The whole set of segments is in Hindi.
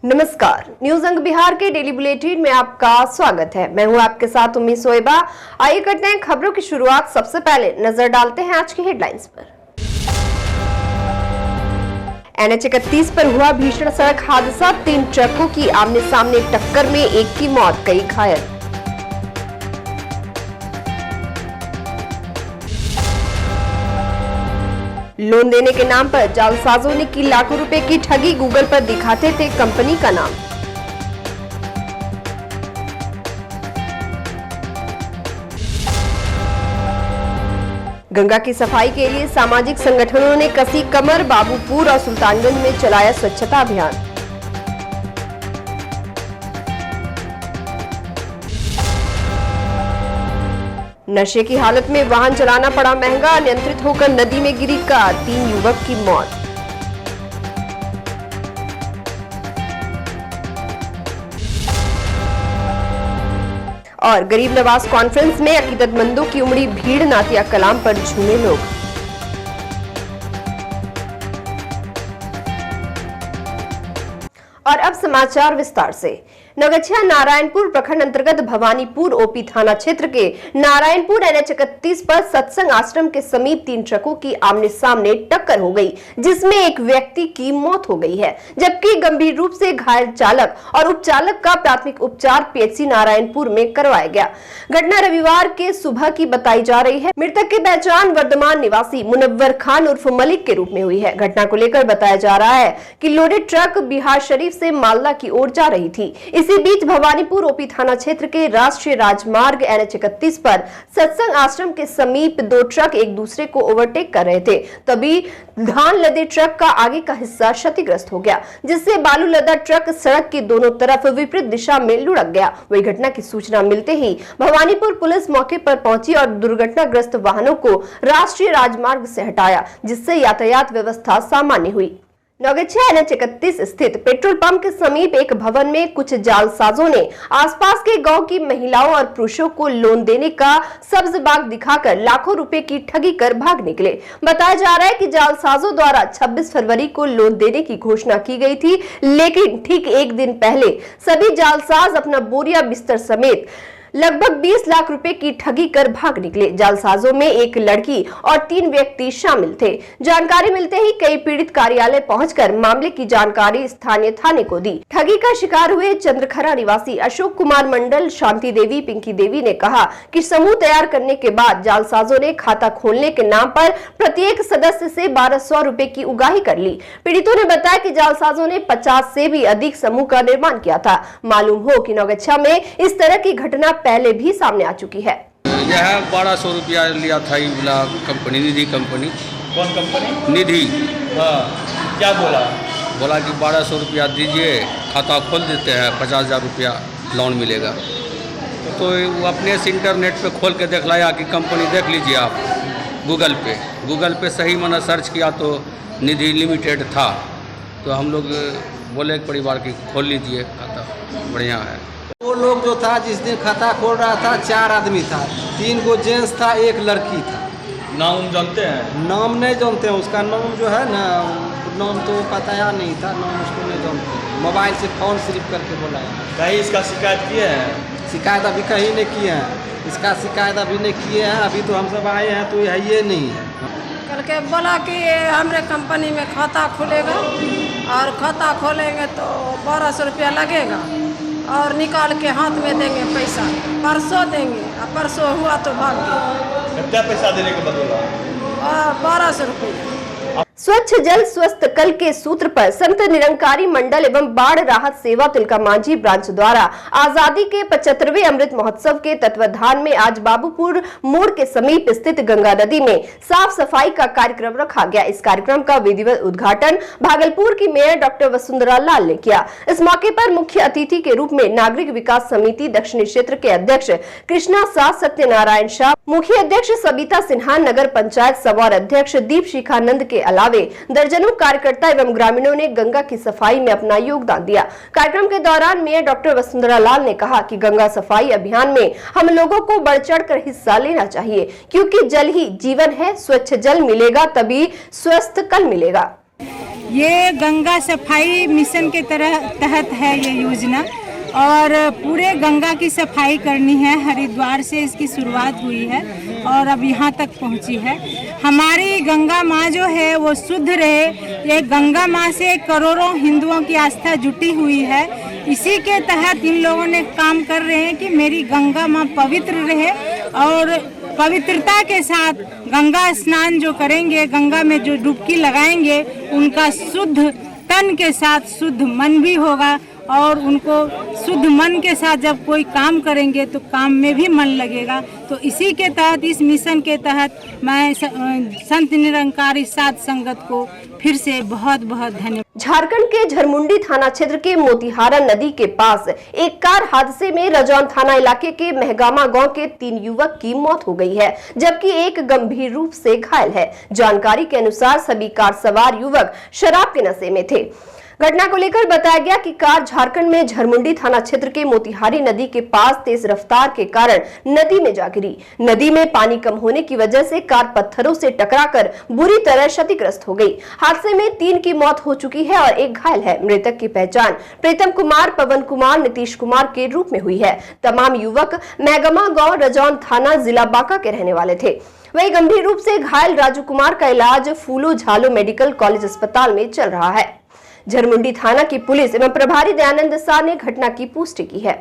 नमस्कार, न्यूज अंग बिहार के डेली बुलेटिन में आपका स्वागत है। मैं हूं आपके साथ उम्मीद सोएबा। आइए करते हैं खबरों की शुरुआत। सबसे पहले नजर डालते हैं आज की हेडलाइंस पर। NH 31 पर हुआ भीषण सड़क हादसा, 3 ट्रकों की आमने सामने टक्कर में एक की मौत, कई घायल। लोन देने के नाम पर जालसाजों ने की लाखों रुपए की ठगी, गूगल पर दिखाते थे कंपनी का नाम। गंगा की सफाई के लिए सामाजिक संगठनों ने कसी कमर, बाबूपुर और सुल्तानगंज में चलाया स्वच्छता अभियान। नशे की हालत में वाहन चलाना पड़ा महंगा, अनियंत्रित होकर नदी में गिरी कार, 3 युवक की मौत। और गरीब नवाज कॉन्फ्रेंस में अकीदतमंदों की उमड़ी भीड़, नातिया कलाम पर झूमे लोग। और अब समाचार विस्तार से। नवगछिया नारायणपुर प्रखंड अंतर्गत भवानीपुर ओपी थाना क्षेत्र के नारायणपुर NH 31 पर सत्संग आश्रम के समीप 3 ट्रकों की आमने सामने टक्कर हो गई, जिसमें एक व्यक्ति की मौत हो गई है, जबकि गंभीर रूप से घायल चालक और उपचालक का प्राथमिक उपचार PHC नारायणपुर में करवाया गया। घटना रविवार के सुबह की बताई जा रही है। मृतक की पहचान वर्धमान निवासी मुनव्वर खान उर्फ मलिक के रूप में हुई है। घटना को लेकर बताया जा रहा है कि लोडेड ट्रक बिहार शरीफ से मालदा की ओर जा रही थी। इसी बीच भवानीपुर ओपी थाना क्षेत्र के राष्ट्रीय राजमार्ग NH 31 पर सत्संग आश्रम के समीप 2 ट्रक एक दूसरे को ओवरटेक कर रहे थे, तभी धान लदे ट्रक का आगे का हिस्सा क्षतिग्रस्त हो गया, जिससे बालू लदा ट्रक सड़क की दोनों तरफ विपरीत दिशा में लुढ़क गया। वही घटना की सूचना मिलते ही भवानीपुर पुलिस मौके पर पहुंची और दुर्घटनाग्रस्त वाहनों को राष्ट्रीय राजमार्ग से हटाया, जिससे यातायात व्यवस्था सामान्य हुई। नवगछिया NH 31 स्थित पेट्रोल पंप के समीप एक भवन में कुछ जालसाजों ने आसपास के गांव की महिलाओं और पुरुषों को लोन देने का सब्ज बाग दिखाकर लाखों रुपए की ठगी कर भाग निकले। बताया जा रहा है कि जालसाजों द्वारा 26 फरवरी को लोन देने की घोषणा की गई थी, लेकिन ठीक एक दिन पहले सभी जालसाज अपना बोरिया बिस्तर समेत लगभग 20 लाख रुपए की ठगी कर भाग निकले। जालसाजों में एक लड़की और 3 व्यक्ति शामिल थे। जानकारी मिलते ही कई पीड़ित कार्यालय पहुंचकर मामले की जानकारी स्थानीय थाने को दी। ठगी का शिकार हुए चंद्रखरा निवासी अशोक कुमार मंडल, शांति देवी, पिंकी देवी ने कहा कि समूह तैयार करने के बाद जालसाजों ने खाता खोलने के नाम पर प्रत्येक सदस्य से 1200 रुपए की उगाही कर ली। पीड़ितों ने बताया कि जालसाजों ने 50 से भी अधिक समूह का निर्माण किया था। मालूम हो कि नवगछिया में इस तरह की घटना पहले भी सामने आ चुकी है। यह 1200 रुपया लिया था कंपनी, निधि कंपनी। कौन कंपनी? निधि। हाँ, क्या बोला? बोला कि 1200 रुपया दीजिए, खाता खोल देते हैं, 50,000 रुपया लोन मिलेगा। तो वो अपने से इंटरनेट पे खोल के दिखलाया कि कंपनी देख लीजिए आप, गूगल पे सही मैंने सर्च किया तो निधि लिमिटेड था। तो हम लोग बोले परिवार की खोल लीजिए खाता, बढ़िया है। वो लोग जो था जिस दिन खाता खोल रहा था 4 आदमी था, 3 गो जेंट्स था, 1 लड़की था। नाम जानते हैं? नाम नहीं जानते हैं, उसका नाम जो है ना, नाम तो बताया नहीं था, नाम उसको नहीं जानते। मोबाइल से फ़ोन सिर्फ करके बोला है। कहीं इसका शिकायत किए हैं? शिकायत अभी कहीं नहीं किए हैं, इसका शिकायत अभी नहीं किए हैं। अभी तो हम सब आए हैं तो ये नहीं है। कल के बोला कि हमारे कंपनी में खाता खुलेगा और खाता खोलेंगे तो 1200 रुपया लगेगा और निकाल के हाथ में देंगे पैसा, परसों देंगे। और परसों हुआ तो भाग गए। कितना पैसा देने को बदला? 1200 रुपये। स्वच्छ जल स्वस्थ कल के सूत्र पर संत निरंकारी मंडल एवं बाढ़ राहत सेवा तिलका मांझी ब्रांच द्वारा आजादी के 75वें अमृत महोत्सव के तत्वाधान में आज बाबूपुर मोड़ के समीप स्थित गंगा नदी में साफ सफाई का कार्यक्रम रखा गया। इस कार्यक्रम का विधिवत उद्घाटन भागलपुर की मेयर डॉक्टर वसुंधरा लाल ने किया। इस मौके पर मुख्य अतिथि के रूप में नागरिक विकास समिति दक्षिणी क्षेत्र के अध्यक्ष कृष्णा शाह, सत्यनारायण शाह, मुख्य अध्यक्ष सबिता सिन्हा, नगर पंचायत सवार अध्यक्ष दीप शिखानंद के अलावे दर्जनों कार्यकर्ता एवं ग्रामीणों ने गंगा की सफाई में अपना योगदान दिया। कार्यक्रम के दौरान मेयर डॉक्टर वसुंधरा लाल ने कहा कि गंगा सफाई अभियान में हम लोगों को बढ़ चढ़कर हिस्सा लेना चाहिए, क्योंकि जल ही जीवन है। स्वच्छ जल मिलेगा तभी स्वस्थ कल मिलेगा। ये गंगा सफाई मिशन के तहत है ये योजना और पूरे गंगा की सफाई करनी है। हरिद्वार से इसकी शुरुआत हुई है और अब यहाँ तक पहुँची है। हमारी गंगा माँ जो है वो शुद्ध रहे, ये गंगा माँ से करोड़ों हिंदुओं की आस्था जुटी हुई है। इसी के तहत इन लोगों ने काम कर रहे हैं कि मेरी गंगा माँ पवित्र रहे और पवित्रता के साथ गंगा स्नान जो करेंगे, गंगा में जो डुबकी लगाएंगे, उनका शुद्ध तन के साथ शुद्ध मन भी होगा और उनको शुद्ध मन के साथ जब कोई काम करेंगे तो काम में भी मन लगेगा। तो इसी के तहत, इस मिशन के तहत मैं संत निरंकारी साध संगत को फिर से बहुत बहुत धन्यवाद। झारखंड के झरमुंडी थाना क्षेत्र के मोतिहारा नदी के पास एक कार हादसे में रजौन थाना इलाके के महगामा गांव के 3 युवक की मौत हो गई है, जबकि एक गंभीर रूप से घायल है। जानकारी के अनुसार सभी कार सवार युवक शराब के नशे में थे। घटना को लेकर बताया गया कि कार झारखंड में झरमुंडी थाना क्षेत्र के मोतिहारी नदी के पास तेज रफ्तार के कारण नदी में जा गिरी। नदी में पानी कम होने की वजह से कार पत्थरों से टकराकर बुरी तरह क्षतिग्रस्त हो गई। हादसे में 3 की मौत हो चुकी है और एक घायल है। मृतक की पहचान प्रीतम कुमार, पवन कुमार, नीतीश कुमार के रूप में हुई है। तमाम युवक महगामा गांव, रजौन थाना, जिला बांका के रहने वाले थे। वहीं गंभीर रूप से घायल राजू कुमार का इलाज फूलो झालो मेडिकल कॉलेज अस्पताल में चल रहा है। झरमुंडी थाना की पुलिस एवं प्रभारी दयानंद शाह ने घटना की पुष्टि की है।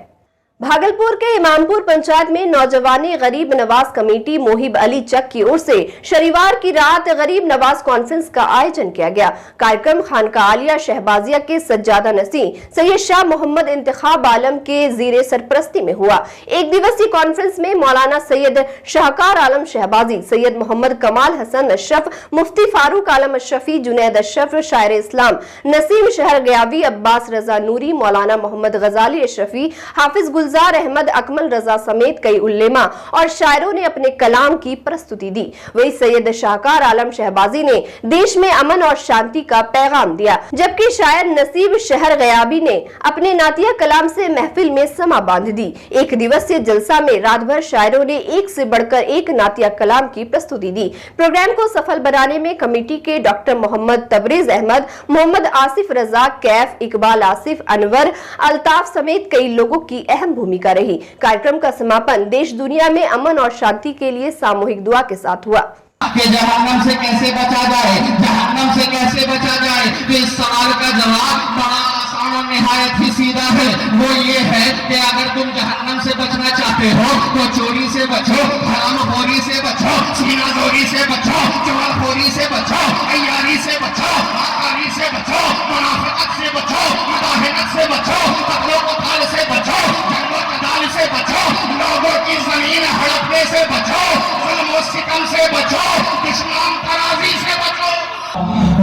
भागलपुर के इमामपुर पंचायत में नौजवानी गरीब नवाज कमेटी मोहिब अली चक की ओर से शनिवार की रात गरीब नवाज कॉन्फ्रेंस का आयोजन किया गया। कार्यक्रम खानका आलिया शहबाजिया के सज्जादा नसीं सैयद शाह मोहम्मद इंतखाब आलम के जीरे सरपरस्ती में हुआ। एक दिवसीय कॉन्फ्रेंस में मौलाना सैयद शाहकार आलम शहबाजी, सैयद मोहम्मद कमाल हसन अशरफ, मुफ्ती फारूक आलम अशरफी, जुनैद अशरफ, शायर इस्लाम नसीम शहर गयावी, अब्बास रजा नूरी, मौलाना मोहम्मद गजाली अशरफी, हाफिज गुलजार अहमद, अकमल रजा समेत कई उल्लेमा और शायरों ने अपने कलाम की प्रस्तुति दी। वही सैयद शाहकार आलम शहबाजी ने देश में अमन और शांति का पैगाम दिया, जबकि शायर नसीब शहर गयाबी ने अपने नातिया कलाम से महफिल में समा बांध दी। एक दिवसीय जलसा में रात भर शायरों ने एक से बढ़कर एक नातिया कलाम की प्रस्तुति दी। प्रोग्राम को सफल बनाने में कमेटी के डॉक्टर मोहम्मद तबरेज अहमद, मोहम्मद आसिफ रजा, कैफ, इकबाल आसिफ, अनवर, अल्ताफ समेत कई लोगों की अहम भूमिका रही। कार्यक्रम का समापन देश दुनिया में अमन और शांति के लिए सामूहिक दुआ के साथ हुआ। कि जहन्नम से कैसे बचा जाए, जहन्नम से कैसे बचा जाए, तो इस सवाल का जवाब बड़ा आसान और निहायत ही सीधा है। वो ये है कि अगर तुम जहन्नम से बचना चाहते हो तो चोरी से बचो, हरामखोरी से बचो, सीनाजोरी से बचो, चुगलखोरी से बचो, अय्यारी से बचो, आकारी से बचो, मुनाफिकत से बचो, मुदाहिनत से बचो, कत्लो कत्ल से बचो, जंगो जदाल से बचो, लोगों की जमीन हड़पने से बचो, जुल्म सितम से बचो, दुश्मन तराजी से बचो।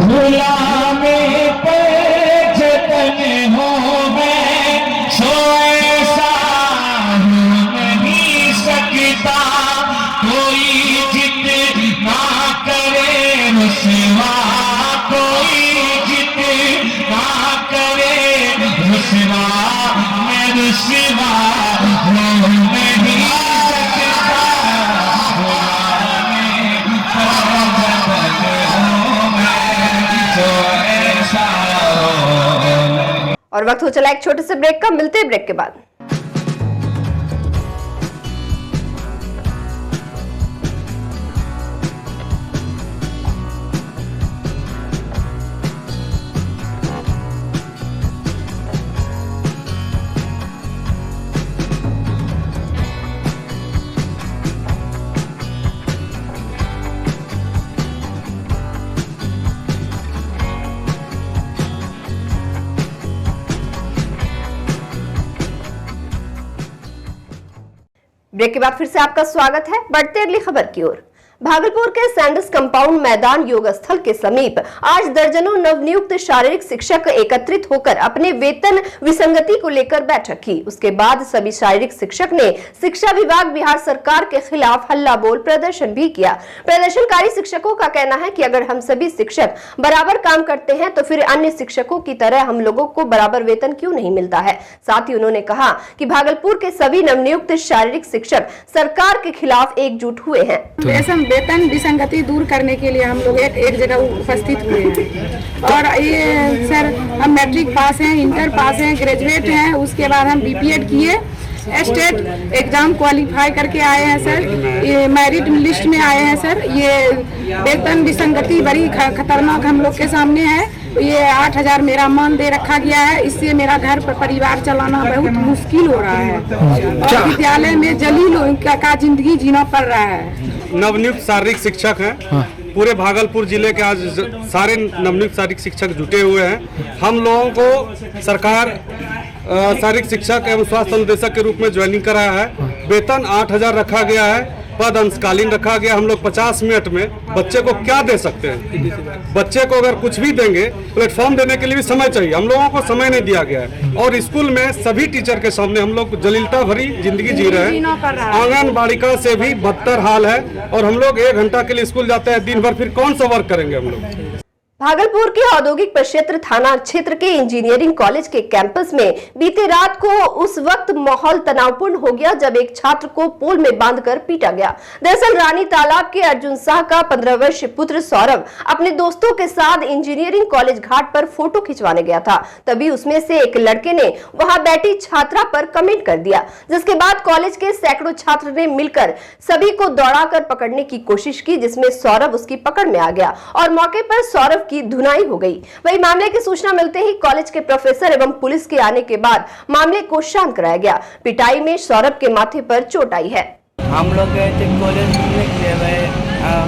गुलामी पे जतन हो मैं सो ऐसा नहीं सकता, कोई जितना करे रुसवा, कोई जितना करे रुसवा, मैं रुसवा हो नहीं सकता। और वक्त हो चला एक छोटे से ब्रेक का, मिलते हैं ब्रेक के बाद। ब्रेक के बाद फिर से आपका स्वागत है। बढ़ते अगली खबर की ओर। भागलपुर के सैंडस कंपाउंड मैदान योग स्थल के समीप आज दर्जनों नवनियुक्त शारीरिक शिक्षक एकत्रित होकर अपने वेतन विसंगति को लेकर बैठक की। उसके बाद सभी शारीरिक शिक्षक ने शिक्षा विभाग, बिहार सरकार के खिलाफ हल्ला बोल प्रदर्शन भी किया। प्रदर्शनकारी शिक्षकों का कहना है कि अगर हम सभी शिक्षक बराबर काम करते हैं तो फिर अन्य शिक्षकों की तरह हम लोगों को बराबर वेतन क्यों नहीं मिलता है। साथ ही उन्होंने कहा कि भागलपुर के सभी नवनियुक्त शारीरिक शिक्षक सरकार के खिलाफ एकजुट हुए हैं। वेतन विसंगति दूर करने के लिए हम लोग एक जगह उपस्थित हुए हैं। और ये सर हम मैट्रिक पास हैं, इंटर पास हैं, ग्रेजुएट हैं, उसके बाद हम बीपीएड किए, स्टेट एग्जाम क्वालिफाई करके आए हैं सर। ये मेरिट लिस्ट में आए हैं सर। ये वेतन विसंगति बड़ी खतरनाक हम लोग के सामने है। ये 8,000 मेरा मान दे रखा गया है, इससे मेरा घर पर परिवार चलाना बहुत मुश्किल हो रहा है और विद्यालय में जलील का जिंदगी जीना पड़ रहा है। नवनियुक्त शारीरिक शिक्षक हैं। पूरे भागलपुर जिले के आज सारे नवनियुक्त शारीरिक शिक्षक जुटे हुए हैं। हम लोगों को सरकार शारीरिक शिक्षक एवं स्वास्थ्य अनुदेशक के रूप में ज्वाइनिंग कराया है। वेतन 8,000 रखा गया है, पद अंशकालीन रखा गया। हम लोग 50 मिनट में बच्चे को क्या दे सकते हैं? बच्चे को अगर कुछ भी देंगे, प्लेटफॉर्म देने के लिए भी समय चाहिए। हम लोगों को समय नहीं दिया गया है और स्कूल में सभी टीचर के सामने हम लोग जलीलता भरी जिंदगी जी रहे हैं। आंगनबाड़ी से भी बदतर हाल है और हम लोग 1 घंटा के लिए स्कूल जाते हैं, दिन भर फिर कौन सा वर्क करेंगे हम लोग? भागलपुर के औद्योगिक प्रक्षेत्र थाना क्षेत्र के इंजीनियरिंग कॉलेज के कैंपस में बीते रात को उस वक्त माहौल तनावपूर्ण हो गया जब एक छात्र को पोल में बांधकर पीटा गया। दरअसल रानी तालाब के अर्जुन शाह का 15 वर्षीय पुत्र सौरभ अपने दोस्तों के साथ इंजीनियरिंग कॉलेज घाट पर फोटो खिंचवाने गया था। तभी उसमें से एक लड़के ने वहां बैठी छात्रा पर कमेंट कर दिया, जिसके बाद कॉलेज के सैकड़ों छात्र ने मिलकर सभी को दौड़ाकर पकड़ने की कोशिश की, जिसमें सौरभ उसकी पकड़ में आ गया और मौके पर सौरभ की धुनाई हो गई। वही मामले की सूचना मिलते ही कॉलेज के प्रोफेसर एवं पुलिस के आने के बाद मामले को शांत कराया गया। पिटाई में सौरभ के माथे पर चोट आई है। हम लोग गए थे कॉलेज घूमने के लिए,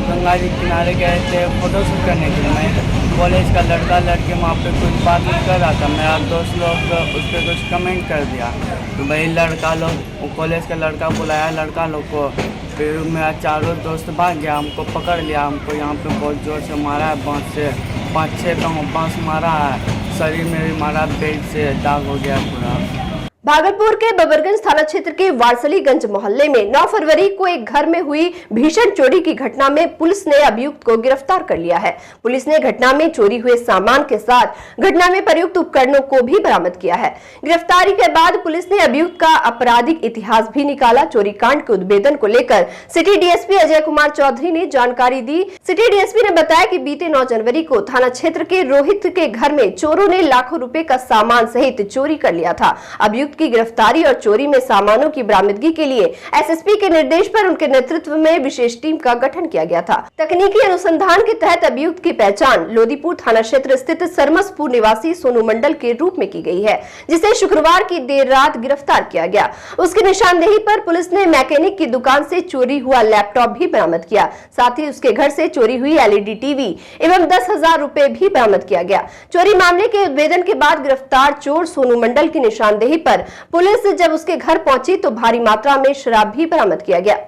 गंगा जी किनारे गए थे फोटो शूट करने के लिए। मैं कॉलेज का लड़का लड़के वहाँ पे कुछ बात कर रहा था, मेरा दोस्त लोग उस पर कुछ कमेंट कर दिया। तो वही लड़का लोग कॉलेज का लड़का बुलाया लड़का लोग को, फिर मेरा चारों दोस्त भाग गया, हमको पकड़ लिया। हमको यहाँ पे बहुत जोर से मारा है, बाँस से 5-6 बाँस मारा है, शरीर में भी मारा, पेट से दाग हो गया पूरा। भागलपुर के बबरगंज थाना क्षेत्र के वारसलीगंज मोहल्ले में 9 फरवरी को एक घर में हुई भीषण चोरी की घटना में पुलिस ने अभियुक्त को गिरफ्तार कर लिया है। पुलिस ने घटना में चोरी हुए सामान के साथ घटना में प्रयुक्त उपकरणों को भी बरामद किया है। गिरफ्तारी के बाद पुलिस ने अभियुक्त का आपराधिक इतिहास भी निकाला। चोरी कांड के उद्भेदन को लेकर सिटी डीएसपी अजय कुमार चौधरी ने जानकारी दी। सिटी डीएसपी ने बताया कि बीते 9 जनवरी को थाना क्षेत्र के रोहित के घर में चोरों ने लाखों रुपए का सामान सहित चोरी कर लिया था। अभियुक्त की गिरफ्तारी और चोरी में सामानों की बरामदगी के लिए एसएसपी के निर्देश पर उनके नेतृत्व में विशेष टीम का गठन किया गया था। तकनीकी अनुसंधान के तहत अभियुक्त की पहचान लोदीपुर थाना क्षेत्र स्थित सरमसपुर निवासी सोनू मंडल के रूप में की गई है, जिसे शुक्रवार की देर रात गिरफ्तार किया गया। उसकी निशानदेही पर पुलिस ने मैकेनिक की दुकान से चोरी हुआ लैपटॉप भी बरामद किया। साथ ही उसके घर से चोरी हुई एलईडी टीवी एवं 10,000 रुपए भी बरामद किया गया। चोरी मामले के उद्भेदन के बाद गिरफ्तार चोर सोनू मंडल की निशानदेही पर पुलिस जब उसके घर पहुंची तो भारी मात्रा में शराब भी बरामद किया गया।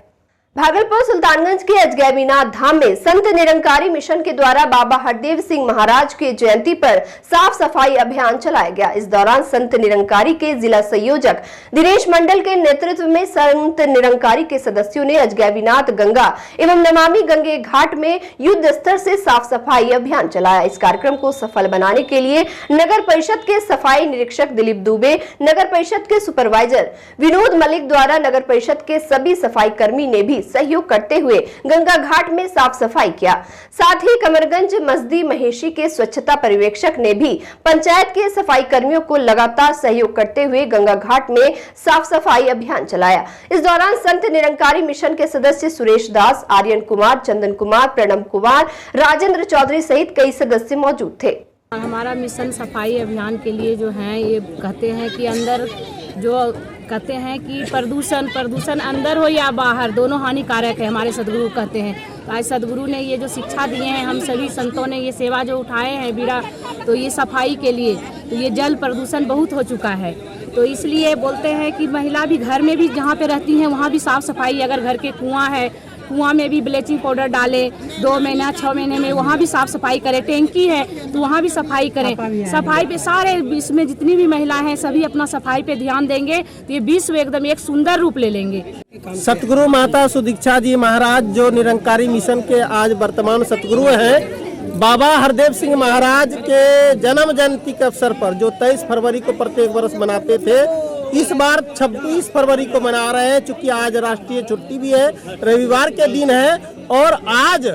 भागलपुर सुल्तानगंज के अजगैबीनाथ धाम में संत निरंकारी मिशन के द्वारा बाबा हरदेव सिंह महाराज के जयंती पर साफ सफाई अभियान चलाया गया। इस दौरान संत निरंकारी के जिला संयोजक दिनेश मंडल के नेतृत्व में संत निरंकारी के सदस्यों ने अजगैबीनाथ गंगा एवं नमामि गंगे घाट में युद्ध स्तर से साफ सफाई अभियान चलाया। इस कार्यक्रम को सफल बनाने के लिए नगर परिषद के सफाई निरीक्षक दिलीप दुबे, नगर परिषद के सुपरवाइजर विनोद मलिक द्वारा नगर परिषद के सभी सफाई कर्मी ने भी सहयोग करते हुए गंगा घाट में साफ सफाई किया। साथ ही कमरगंज मस्दी महेशी के स्वच्छता पर्यवेक्षक ने भी पंचायत के सफाई कर्मियों को लगातार सहयोग करते हुए गंगा घाट में साफ सफाई अभियान चलाया। इस दौरान संत निरंकारी मिशन के सदस्य सुरेश दास, आर्यन कुमार, चंदन कुमार, प्रणम कुमार, राजेंद्र चौधरी सहित कई सदस्य मौजूद थे। हमारा मिशन सफाई अभियान के लिए जो है ये कहते हैं कि अंदर जो कहते हैं कि प्रदूषण अंदर हो या बाहर दोनों हानिकारक है, हमारे सदगुरु कहते हैं। तो आज सदगुरु ने ये जो शिक्षा दिए हैं, हम सभी संतों ने ये सेवा जो उठाए हैं बीड़ा, तो ये सफाई के लिए, तो ये जल प्रदूषण बहुत हो चुका है। तो इसलिए बोलते हैं कि महिला भी घर में भी जहाँ पे रहती हैं वहाँ भी साफ सफाई, अगर घर के कुआँ है कुआं में भी ब्लीचिंग पाउडर डालें, 2 महीना 6 महीने में वहाँ भी साफ सफाई करें। टैंकी है तो वहाँ भी सफाई करें। सफाई पे सारे इसमें जितनी भी महिलाएं हैं सभी अपना सफाई पे ध्यान देंगे तो ये विश्व एकदम एक सुंदर रूप ले लेंगे। सतगुरु माता सुदीक्षा जी महाराज जो निरंकारी मिशन के आज वर्तमान सतगुरु हैं, बाबा हरदेव सिंह महाराज के जन्म जयंती के अवसर पर जो 23 फरवरी को प्रत्येक वर्ष मनाते थे, इस बार 26 फरवरी को मना रहे हैं, चूंकि आज राष्ट्रीय छुट्टी भी है, रविवार के दिन है। और आज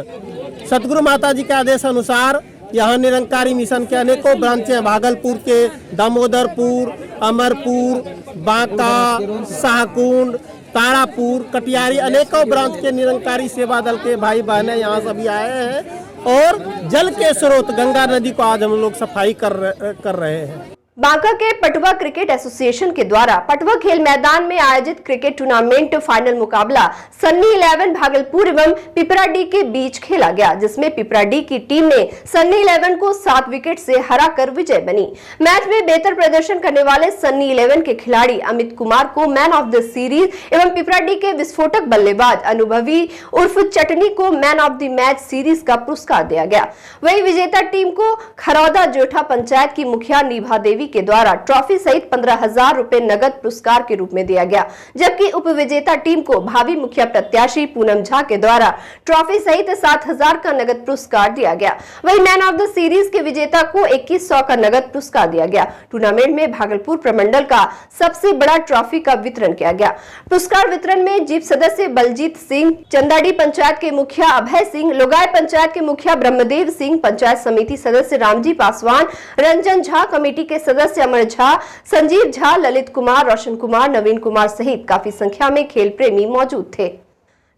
सतगुरु माता जी के आदेश अनुसार यहाँ निरंकारी मिशन के अनेकों ब्रांचें हैं। भागलपुर के दामोदरपुर, अमरपुर, बांका, शाहकुंड, तारापुर, कटियारी, अनेकों ब्रांच के निरंकारी सेवा दल के भाई बहनें यहाँ सभी आए हैं। और जल के स्रोत गंगा नदी को आज हम लोग सफाई कर रहे हैं। बांका के पटवा क्रिकेट एसोसिएशन के द्वारा पटवा खेल मैदान में आयोजित क्रिकेट टूर्नामेंट फाइनल मुकाबला सन्नी 11 भागलपुर एवं पिपराडी के बीच खेला गया, जिसमें पिपराडी की टीम ने सन्नी 11 को 7 विकेट से हराकर विजय बनी। मैच में बेहतर प्रदर्शन करने वाले सन्नी 11 के खिलाड़ी अमित कुमार को मैन ऑफ द सीरीज एवं पिपराडी के विस्फोटक बल्लेबाज अनुभवी उर्फ चटनी को man of the match series का पुरस्कार दिया गया। वही विजेता टीम को खरौदा जोठा पंचायत की मुखिया निभा देवी के द्वारा ट्रॉफी सहित 15,000 रुपए नगद पुरस्कार के रूप में दिया गया, जबकि उपविजेता टीम को भावी मुखिया प्रत्याशी पूनम झा के द्वारा ट्रॉफी सहित 7,000 का नगद पुरस्कार दिया गया। वही मैन ऑफ द सीरीज के विजेता को 2100 का नगद पुरस्कार दिया गया। टूर्नामेंट में भागलपुर प्रमंडल का सबसे बड़ा ट्रॉफी का वितरण किया गया। पुरस्कार वितरण में जीप सदस्य बलजीत सिंह, चंदाड़ी पंचायत के मुखिया अभय सिंह, लोगाई पंचायत के मुखिया ब्रह्मदेव सिंह, पंचायत समिति सदस्य रामजी पासवान, रंजन झा, कमेटी के सदस्य अमर झा, संजीव झा, ललित कुमार, रोशन कुमार, नवीन कुमार सहित काफी संख्या में खेल प्रेमी मौजूद थे।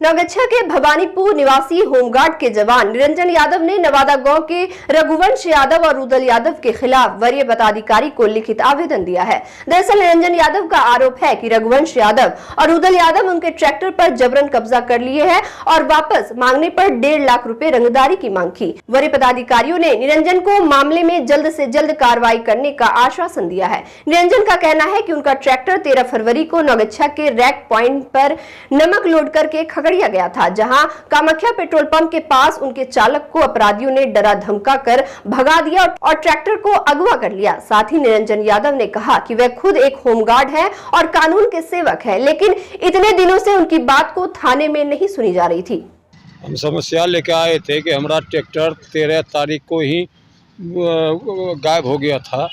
नौगछिया के भवानीपुर निवासी होमगार्ड के जवान निरंजन यादव ने नवादा गांव के रघुवंश यादव और रुदल यादव के खिलाफ वरीय पदाधिकारी को लिखित आवेदन दिया है। दरअसल निरंजन यादव का आरोप है कि रघुवंश यादव और रुदल यादव उनके ट्रैक्टर पर जबरन कब्जा कर लिए हैं और वापस मांगने पर 1.5 लाख रुपए रंगदारी की मांग की। वरीय पदाधिकारियों ने निरंजन को मामले में जल्द से जल्द कार्रवाई करने का आश्वासन दिया है। निरंजन का कहना है कि उनका ट्रैक्टर 13 फरवरी को नौगछिया के रैक पॉइंट पर नमक लोड करके खगड़िया गया था, जहां कामाख्या पेट्रोल पंप के पास उनके चालक को अपराधियों ने डरा धमका कर भगा दिया और ट्रैक्टर को अगवा कर लिया। साथ ही निरंजन यादव ने कहा कि वह खुद एक होमगार्ड है और कानून के सेवक है, लेकिन इतने दिनों से उनकी बात को थाने में नहीं सुनी जा रही थी। हम समस्या लेके आए थे कि हमारा ट्रैक्टर 13 तारीख को ही गायब हो गया था।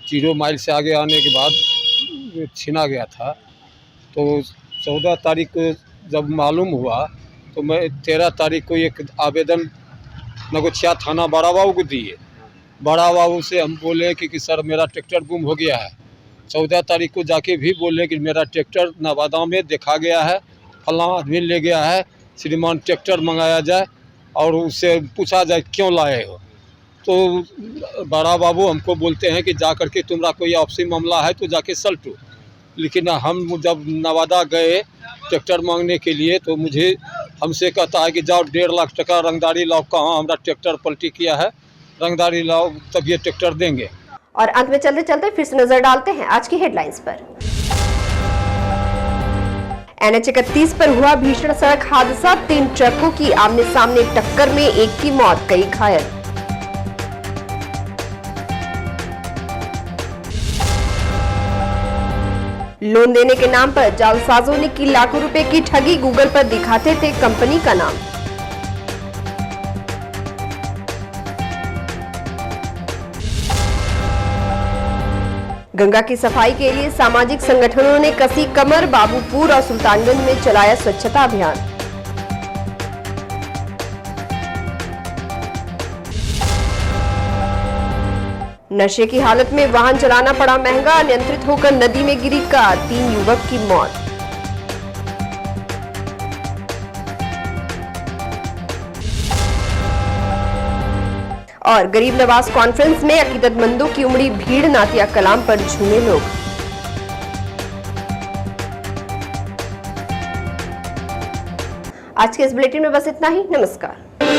0 माइल से आगे आने के बाद छीना गया था। तो 14 तारीख को जब मालूम हुआ तो मैं 13 तारीख को एक आवेदन नौगछिया थाना बड़ा बाबू को दिए। बड़ा बाबू से हम बोले कि सर मेरा ट्रैक्टर गुम हो गया है। 14 तारीख को जाके भी बोले कि मेरा ट्रैक्टर नवादा में देखा गया है, फलां आदमी ले गया है, श्रीमान ट्रैक्टर मंगाया जाए और उससे पूछा जाए क्यों लाए हो। तो बड़ा बाबू हमको बोलते हैं कि जा करके तुम्हारा कोई आपसी मामला है तो जाके सल्टो। लेकिन हम जब नवादा गए ट्रैक्टर मांगने के लिए तो हमसे कहता है कि जाओ 1.5 लाख टका रंगदारी लाओ। कहाँ हमारा ट्रैक्टर पलटी किया है, रंगदारी लाओ तब ये ट्रैक्टर देंगे। और अंत में चलते चलते फिर से नजर डालते हैं आज की हेडलाइंस पर। NH 31 पर हुआ भीषण सड़क हादसा, 3 ट्रकों की आमने सामने टक्कर में एक की मौत, कई घायल। लोन देने के नाम पर जालसाजों ने की लाखों रुपए की ठगी, गूगल पर दिखाते थे कंपनी का नाम। गंगा की सफाई के लिए सामाजिक संगठनों ने कसी कमर, बाबूपुर और सुल्तानगंज में चलाया स्वच्छता अभियान। नशे की हालत में वाहन चलाना पड़ा महंगा, अनियंत्रित होकर नदी में गिरी कार, 3 युवक की मौत। और गरीब नवाज कॉन्फ्रेंस में अकीदतमंदों की उमड़ी भीड़, नातिया कलाम पर झूमे लोग। आज के इस बुलेटिन में बस इतना ही। नमस्कार।